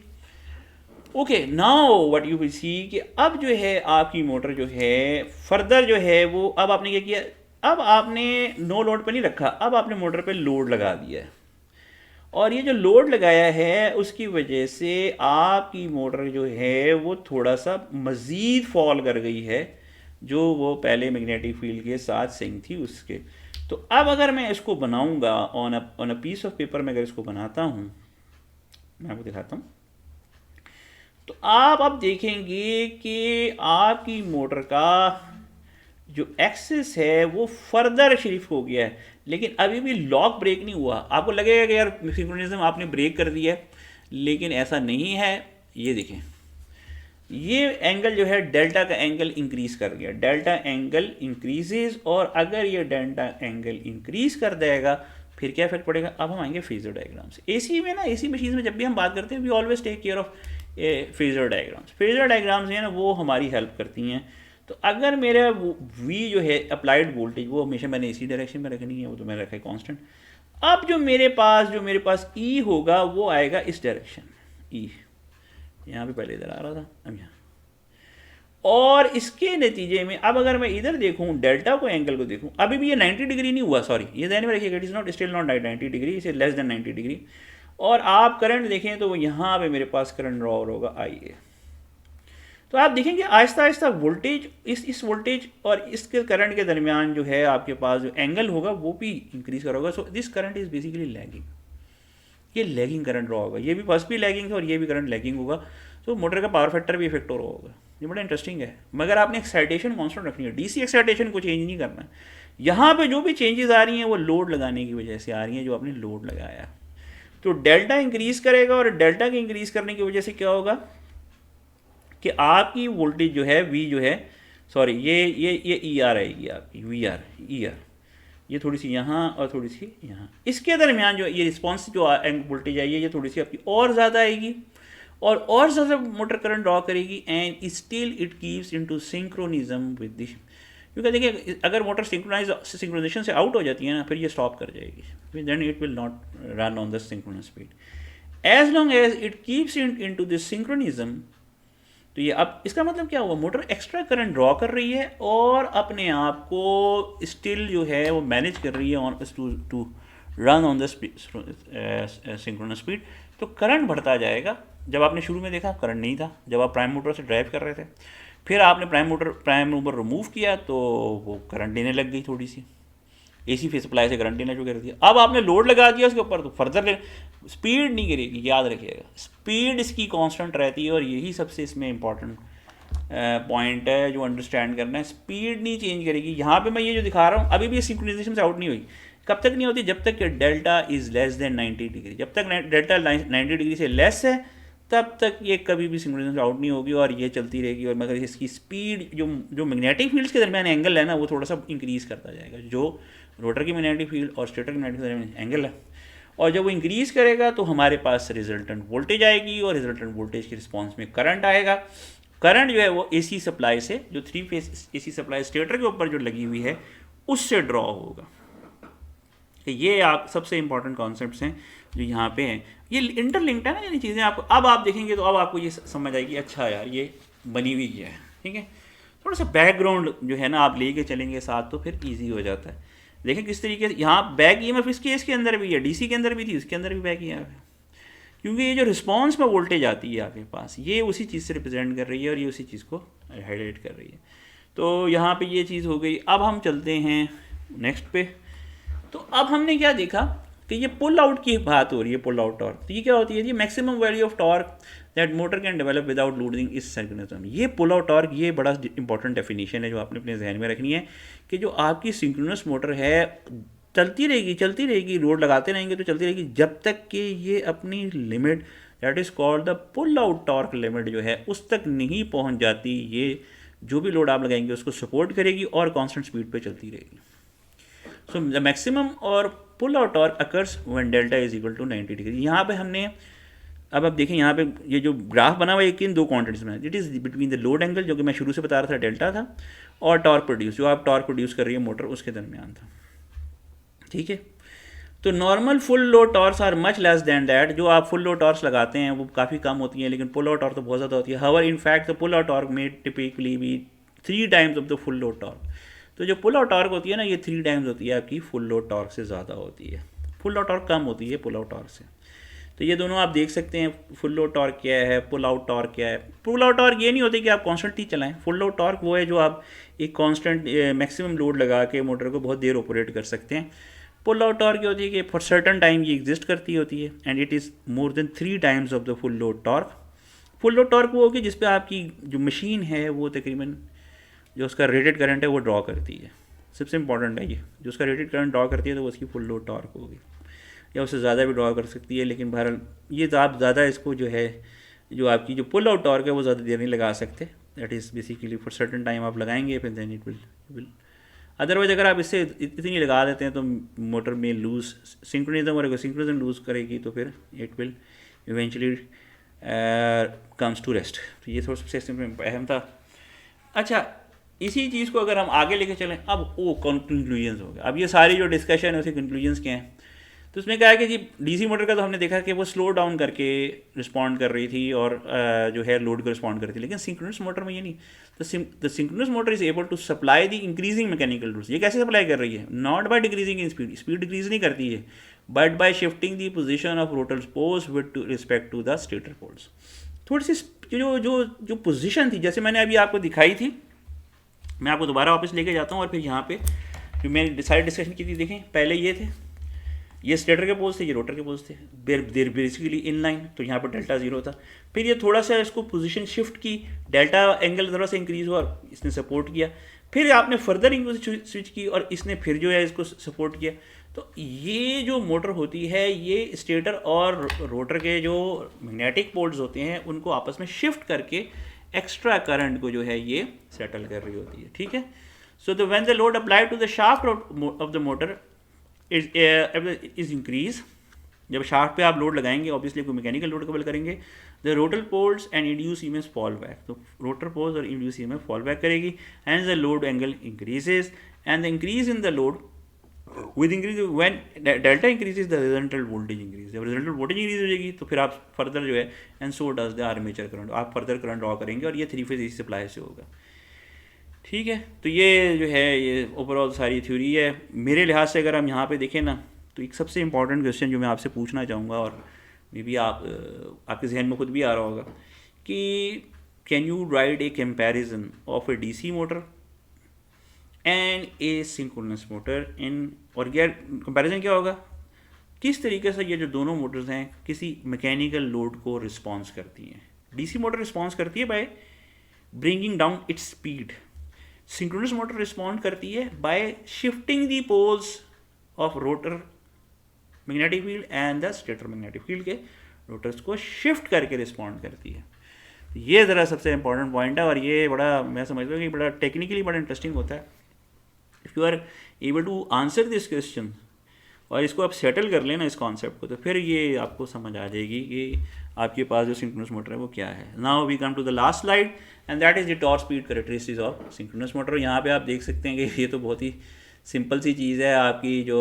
Okay, now what you will see कि अब जो है आपकी मोटर जो है फर्दर जो है वो, अब आपने क्या किया, अब आपने नो लोड पे नहीं रखा, अब आपने मोटर पे लोड लगा दिया है, और ये जो लोड लगाया है उसकी वजह से आपकी मोटर जो है वो थोड़ा सा मज़ीद फॉल कर गई है, जो वो पहले मैग्नेटिक फील्ड के साथ सिंक थी उसके। तो अब अगर मैं इसको बनाऊंगा on a piece of paper में, अगर इसको बनाता हूँ, मैं आपको दिखाता हूँ, तो आप अब देखेंगे कि आपकी मोटर का जो एक्सिस है वो फर्दर शिफ्ट हो गया है, लेकिन अभी भी लॉक ब्रेक नहीं हुआ। आपको लगेगा कि यार सिंक्रोनिज्म आपने ब्रेक कर दिया है, लेकिन ऐसा नहीं है। ये देखें, ये एंगल जो है डेल्टा का एंगल इंक्रीज कर गया, डेल्टा एंगल इंक्रीजेज, और अगर ये डेल्टा एंगल इंक्रीज कर देगा फिर क्या इफेक्ट पड़ेगा। अब हम आएंगे फेजर डायग्राम से। एसी में ना, एसी मशीन में जब भी हम बात करते हैं we always take care of phasor diagrams. Phasor diagrams हैं ना, वो हमारी हेल्प करती हैं। तो अगर मेरा वी जो है अप्लाइड वोल्टेज, वो हमेशा मैंने इसी डायरेक्शन में रखनी है, वो तो मैंने रखा है कांस्टेंट। अब जो मेरे पास ई होगा वो आएगा इस डायरेक्शन में, ई यहाँ पे पहले इधर आ रहा था, अब यहाँ, और इसके नतीजे में अब अगर मैं इधर देखूँ डेल्टा को, एंगल को देखूँ, अभी भी ये 90 डिग्री नहीं हुआ, सॉरी, ये ध्यान में रखिएगा, it is not still not 90 degree, इसे लेस देन 90 डिग्री। और आप करंट देखें तो यहाँ पे मेरे पास करंट ड्रॉ होगा आई ए। तो आप देखेंगे आहिस्ता आहिस्ता वोल्टेज, इस वोल्टेज और इसके करंट के दरमियान जो है आपके पास जो एंगल होगा वो भी इंक्रीज करोगा। So this current is basically lagging, ये लैगिंग करंट ड्रॉ होगा, ये भी फर्स्ट भी लैगिंग है और ये भी करंट लैगिंग होगा। तो मोटर का पावर फैक्टर भी इफेक्ट हो रहा होगा। ये बड़ा इंटरेस्टिंग है, मगर आपने एक्साइटेशन कॉन्स्टेंट रखनी है, डीसी एक्साइटेशन को चेंज नहीं करना है। यहाँ पे जो भी चेंजेस आ रही हैं वो लोड लगाने की वजह से आ रही हैं, जो आपने लोड लगाया। तो डेल्टा इंक्रीज करेगा, और डेल्टा के इंक्रीज करने की वजह से क्या होगा कि आपकी वोल्टेज जो है वी जो है, सॉरी, ये ई आर आएगी आपकी, वी आर, ई आर, ये थोड़ी सी यहाँ और थोड़ी सी यहाँ, इसके दरमियान जो ये रिस्पॉन्स जो वोल्टेज आई है ये थोड़ी सी आपकी और ज़्यादा आएगी, और ज़्यादा मोटर करंट ड्रॉ करेगी, and still it keeps into synchronism with this. क्योंकि देखिए अगर मोटर सिंक्रोनाइजेशन से आउट हो जाती है ना, फिर ये स्टॉप कर जाएगी, then it will not run on the synchronous speed as long as it keeps into this synchronism. तो ये अब इसका मतलब क्या हुआ, मोटर एक्स्ट्रा करंट ड्रॉ कर रही है और अपने आप को स्टिल जो है वो मैनेज कर रही है on to run on the synchronous speed. तो करंट बढ़ता जाएगा। जब आपने शुरू में देखा करंट नहीं था, जब आप प्राइम मोटर से ड्राइव कर रहे थे, फिर आपने प्राइम मूवर रिमूव किया तो वो करंट देने लग गई, थोड़ी सी एसी फेज सप्लाई से करंट देना शुरू कर दिया। अब आपने लोड लगा दिया उसके ऊपर, तो फर्दर स्पीड नहीं गिरेगी, याद रखिएगा, स्पीड इसकी कांस्टेंट रहती है, और यही सबसे इसमें इंपॉर्टेंट पॉइंट है जो अंडरस्टैंड करना है। स्पीड नहीं चेंज करेगी। यहाँ पे मैं ये जो दिखा रहा हूँ अभी भी सिंक्रोनाइजेशन से आउट नहीं हुई। कब तक नहीं होती, जब तक कि delta is less than 90 degree. जब तक डेल्टा 90 डिग्री से लेस है तब तक ये कभी भी सिंक्रोनाइजेशन आउट नहीं होगी और ये चलती रहेगी। और मगर इसकी स्पीड जो मैग्नेटिक फील्ड्स के दरमियान एंगल है ना, वो थोड़ा सा इंक्रीज़ करता जाएगा, जो रोटर की मैग्नेटिक फील्ड और स्टेटर की मैग्नेटिक फील्ड के दरमियान एंगल है। और जब वो इंक्रीज़ करेगा तो हमारे पास रिजल्टेंट वोल्टेज आएगी और रिजल्टेंट वोल्टेज के रिस्पॉन्स में करंट आएगा। करंट जो है वो एसी सप्लाई से, जो 3 फेज एसी सप्लाई स्टेटर के ऊपर जो लगी हुई है, उससे ड्रॉ होगा। तो ये आप सबसे इंपॉर्टेंट कॉन्सेप्ट्स हैं जो यहाँ पे हैं। ये इंटरलिंक्ड है ना, यानी चीज़ें आप अब आप देखेंगे तो अब आपको ये समझ आएगी, अच्छा यार ये बनी हुई है। ठीक है, थोड़ा सा बैकग्राउंड जो है ना आप लेके चलेंगे साथ तो फिर ईजी हो जाता है। देखें किस तरीके से यहाँ बैक ईएमएफ इस केस के अंदर भी है, डीसी के अंदर भी थी, उसके अंदर भी बैक ईएमएफ है, क्योंकि ये जो रिस्पॉन्स में वोल्टेज आती है आपके पास, ये उसी चीज़ से रिप्रेजेंट कर रही है और ये उसी चीज़ को हाईलाइट कर रही है। तो यहाँ पे ये चीज़ हो गई। अब हम चलते हैं नेक्स्ट पे। तो अब हमने क्या देखा कि ये पुल आउट की बात हो रही है, पुल आउट टॉर्क। तो ये क्या होती है, ये maximum value of torque that motor can develop without losing इस सिंक्रोनिज्म। ये पुल आउट टॉर्क, ये बड़ा इंपॉर्टेंट डेफिनेशन है जो आपने अपने जहन में रखनी है कि जो आपकी सिंक्रोनस मोटर है चलती रहेगी, लोड लगाते रहेंगे तो चलती रहेगी जब तक कि ये अपनी limit that is called the pull out torque limit जो है उस तक नहीं पहुंच जाती। ये जो भी लोड आप लगाएंगे उसको सपोर्ट करेगी और कांस्टेंट स्पीड पे चलती रहेगी। सो द मैक्सिमम और pull out torque occurs when delta is equal to 90 degree. यहाँ पे हमने अब आप देखें, यहाँ पे ये जो ग्राफ बना हुआ है किन दो क्वांटिटीज में, it is between the load angle जो कि मैं शुरू से बता रहा था डेल्टा था, और टॉर्क प्रोड्यूस जो आप टॉर्क प्रोड्यूस कर रही है मोटर उसके दरमियान था। ठीक है, तो normal full load torques are much less than that. जो आप फुल लोड टॉर्क्स लगाते हैं वो काफ़ी कम होती हैं, लेकिन पुल आउट टॉर्क तो बहुत ज़्यादा होती है। However in fact the pull out torque में टिपिकली भी 3 times of the full load torque. तो जो पुल आउट टॉर्क होती है ना, ये 3 टाइम्स होती है आपकी फुल लोड टॉर्क से ज़्यादा होती है। फुल लोड टॉर्क कम होती है पुल आउट टॉर्क से। तो ये दोनों आप देख सकते हैं, फुल लोड टॉर्क क्या है, पुल आउट टॉर्क क्या है। पुल आउट टॉर्क ये नहीं होती कि आप कॉन्स्टेंटली चलाएं। फुल लोड टॉर्क वो है जो आप एक कॉन्स्टेंट मैक्सिमम लोड लगा के मोटर को बहुत देर ऑपरेट कर सकते हैं। पुल आउट टॉर्क होती है कि फॉर सर्टन टाइम ये एग्जिस्ट करती होती है and it is more than 3 times of the full load torque. Full load torque वो होगी जिस पे आपकी जो मशीन है वो तकरीबन जो उसका रेटेड करंट है वो ड्रॉ करती है। सबसे इंपॉर्टेंट है ये, जो उसका रेटेड करंट ड्रॉ करती है तो वो उसकी फुल लोड टॉर्क होगी, या उससे ज़्यादा भी ड्रॉ कर सकती है। लेकिन बहरहाल ये तो आप ज़्यादा इसको जो है, जो आपकी जो पुल आउट टॉर्क है वो ज़्यादा देर नहीं लगा सकते। That is basically for certain time आप लगाएंगे फिर देन इट विल अदरवाइज अगर आप इससे इतनी लगा देते हैं तो मोटर में लूज सिंक्रोनिज्म, और अगर सिंक्रोनिज्म लूज करेगी तो फिर it will eventually comes to rest. तो ये थोड़ा सबसे अहम था। अच्छा, इसी चीज़ को अगर हम आगे लेके चलें, अब वो कंक्लूजन्स हो गया। अब ये सारी जो डिस्कशन है उसके कंक्लूजन्स क्या हैं, तो उसमें क्या है कि जी डीसी मोटर का तो हमने देखा कि वो स्लो डाउन करके रिस्पॉन्ड कर रही थी और जो है लोड को रिस्पॉन्ड कर रही थी। लेकिन सिंक्रोनस मोटर में ये नहीं। The synchronous motor is able to supply the increasing mechanical rules. ये कैसे सप्लाई कर रही है? Not by decreasing in speed, speed decrease नहीं करती है, but by shifting the position of rotor poles with respect to the stator poles. थोड़ी सी जो पोजिशन थी, जैसे मैंने अभी आपको दिखाई थी, मैं आपको दोबारा वापस लेके जाता हूँ और फिर यहाँ पे जो मैंने सारी डिस्कशन की थी, देखें पहले ये थे, ये स्टेटर के पोल्स थे, ये रोटर के पोल्स थे, देर बेसिकली इन लाइन, तो यहाँ पर डेल्टा 0 था। फिर ये थोड़ा सा इसको पोजीशन शिफ्ट की, डेल्टा एंगल थोड़ा सा इंक्रीज हुआ और इसने सपोर्ट किया। फिर आपने फर्दर इनको स्विच की और इसने फिर जो है इसको सपोर्ट किया। तो ये जो मोटर होती है ये स्टेटर और रोटर के जो मैग्नेटिक पोल्स होते हैं उनको आपस में शिफ्ट करके एक्स्ट्रा करंट को जो है ये सेटल कर रही होती है। ठीक है, so the when the load applied to the shaft of the motor is increase. जब शाफ्ट पे आप लोड लगाएंगे, ऑब्वियसली कोई मैकेनिकल लोड कबल करेंगे, the rotor poles and induce EMF fall back. तो रोटर पोल्स और इंड्यूस ईएमएफ फॉल बैक करेगी and the load angle increases and the increase in the load with increase when delta increases the resultant voltage increase. जब रिजल्टेंट वोल्टेज इंक्रीज हो जाएगी तो फिर आप फर्दर जो है and so does the armature current, आप फर्दर करंट ड्रॉ करेंगे और ये 3 फेज एसी सप्लाई से होगा। ठीक है, तो ये जो है ये ओवरऑल सारी थ्योरी है। मेरे लिहाज से अगर हम यहाँ पे देखें ना, तो एक सबसे इंपॉर्टेंट क्वेश्चन जो मैं आपसे पूछना चाहूँगा और मे बी आपके जहन में खुद भी आ रहा होगा कि can you write a comparison of a DC motor and a synchronous motor in, और ये कंपैरिजन क्या होगा, किस तरीके से ये जो दोनों मोटर्स हैं किसी मैकेनिकल लोड को रिस्पॉन्स करती हैं। डीसी मोटर रिस्पॉन्स करती है by bringing down its speed, synchronous motor respond करती है by shifting the poles of rotor magnetic field and the stator magnetic field के रोटर्स को शिफ्ट करके रिस्पॉन्ड करती है। तो ये ज़रा सबसे इंपॉर्टेंट पॉइंट है, और ये बड़ा मैं समझता हूँ कि बड़ा टेक्निकली बड़ा इंटरेस्टिंग होता है। If you are able to answer this question और इसको आप सेटल कर लेना इस कॉन्सेप्ट को, तो फिर ये आपको समझ आ जाएगी कि आपके पास जो सिंक्रोनस मोटर है वो क्या है। Now we come to the last slide and that is the torque speed characteristics of synchronous motor. यहाँ पे आप देख सकते हैं कि ये तो बहुत ही सिंपल सी चीज़ है। आपकी जो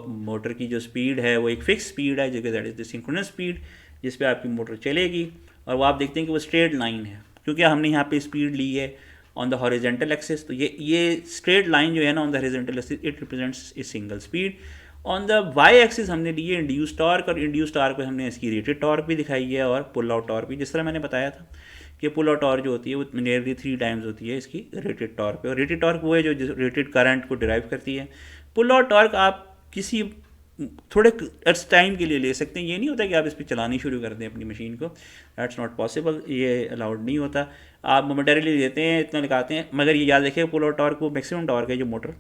मोटर की जो स्पीड है वो एक फिक्स स्पीड है, जो कि that is the synchronous speed, जिस पे आपकी मोटर चलेगी। और वो आप देखते हैं कि वो स्ट्रेट लाइन है, क्योंकि हमने यहाँ पे स्पीड ली है ऑन द हॉरिजेंटल एक्सिस। तो ये स्ट्रेट लाइन जो है ना on the horizontal axis, it represents a single speed. On the Y axis हमने ली है इंड्यूस टॉर्क, और इंड्यूस टॉर्क पे हमने इसकी रेटेड टॉर्क भी दिखाई है और पुल आउट टॉर्क भी। जिस तरह मैंने बताया था कि पुल आउट टॉर्क जो होती है वो नियरली 3 टाइम्स होती है इसकी रेटेड टॉर्क पे, और रेटेड टॉर्क वो है जो रेटेड करंट को डिराइव करती है। पुल आउट टॉर्क आप किसी थोड़े टाइम के लिए ले सकते हैं, ये नहीं होता कि आप इस पर चलानी शुरू कर दें अपनी मशीन को, दैट्स नॉट पॉसिबल, ये अलाउड नहीं होता। आप मोमेंटरीली लेते हैं, इतना लगाते हैं, मगर ये याद रखिए पुल आउट टॉर्क वो मैक्सिमम टॉर्क है जो मोटर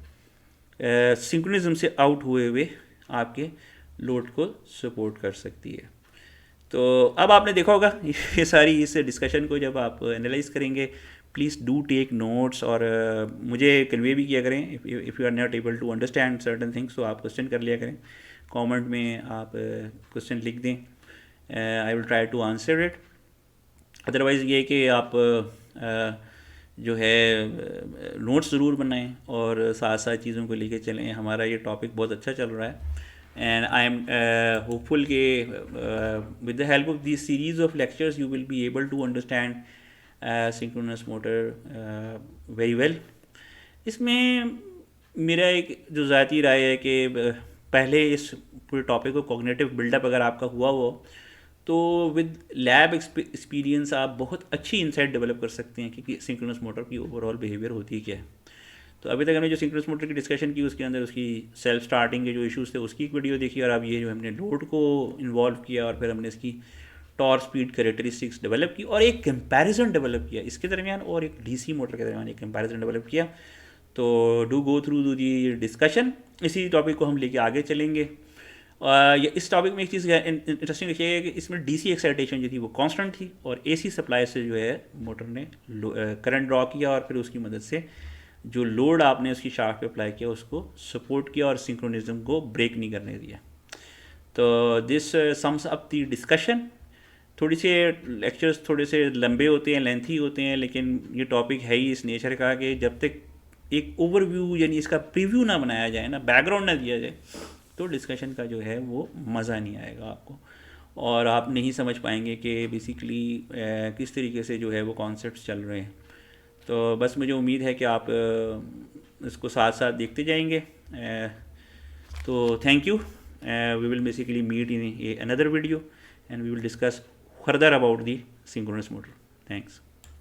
सिंक्रोनिज्म से आउट हुए हुए आपके लोड को सपोर्ट कर सकती है। तो अब आपने देखा होगा ये सारी इस डिस्कशन को जब आप एनालाइज करेंगे, प्लीज़ डू टेक नोट्स, और मुझे कन्वे भी किया करें। If you are not able to understand certain things तो आप क्वेश्चन कर लिया करें, कमेंट में आप क्वेश्चन लिख दें, I will try to answer it. Otherwise ये कि आप जो है नोट्स ज़रूर बनाएं और साथ साथ चीज़ों को लेके चलें। हमारा ये टॉपिक बहुत अच्छा चल रहा है, and I am hopeful के with the help of these series of lectures you will be able to understand synchronous motor very well। इसमें मेरा एक जो ज़ाती राय है कि पहले इस पूरे टॉपिक को कॉग्निटिव बिल्डअप अगर आपका हुआ हो तो विद लैब एक्सपीरियंस आप बहुत अच्छी इंसाइट डेवलप कर सकते हैं कि सिंक्रोनस मोटर की ओवरऑल बिहेवियर होती है क्या है। तो अभी तक हमने जो सिंक्रोनस मोटर की डिस्कशन की उसके अंदर उसकी सेल्फ स्टार्टिंग के जो इश्यूज़ थे उसकी एक वीडियो देखी, और अब ये जो हमने लोड को इन्वॉल्व किया और फिर हमने इसकी टॉर्क स्पीड कैरेक्टरिस्टिक्स डेवलप की और एक कंपैरिजन डेवलप किया इसके दरमियान और एक डीसी मोटर के दरमियान एक कंपैरिजन डेवलप किया। तो do go through the discussion, इसी टॉपिक को हम लेके आगे चलेंगे। इस टॉपिक में एक चीज़ इंटरेस्टिंग रखिएगा कि इसमें डीसी एक्साइटेशन जो थी वो कांस्टेंट थी, और एसी सप्लाई से जो है मोटर ने करंट ड्रॉ किया और फिर उसकी मदद से जो लोड आपने उसकी शाफ्ट पे अप्लाई किया उसको सपोर्ट किया और सिंक्रोनिज्म को ब्रेक नहीं करने दिया। तो this sums up the discussion. थोड़ी से लेक्चर्स थोड़े से लंबे होते हैं, लेंथी होते हैं, लेकिन ये टॉपिक है ही इस नेचर का कि जब तक एक ओवरव्यू यानी इसका प्रीव्यू ना बनाया जाए ना, बैकग्राउंड ना दिया जाए, तो डिस्कशन का जो है वो मज़ा नहीं आएगा आपको, और आप नहीं समझ पाएंगे कि बेसिकली किस तरीके से जो है वो कॉन्सेप्ट्स चल रहे हैं। तो बस मुझे उम्मीद है कि आप इसको साथ साथ देखते जाएंगे। तो thank you, we will basically meet in another video and we will discuss further about the synchronous motor. Thanks.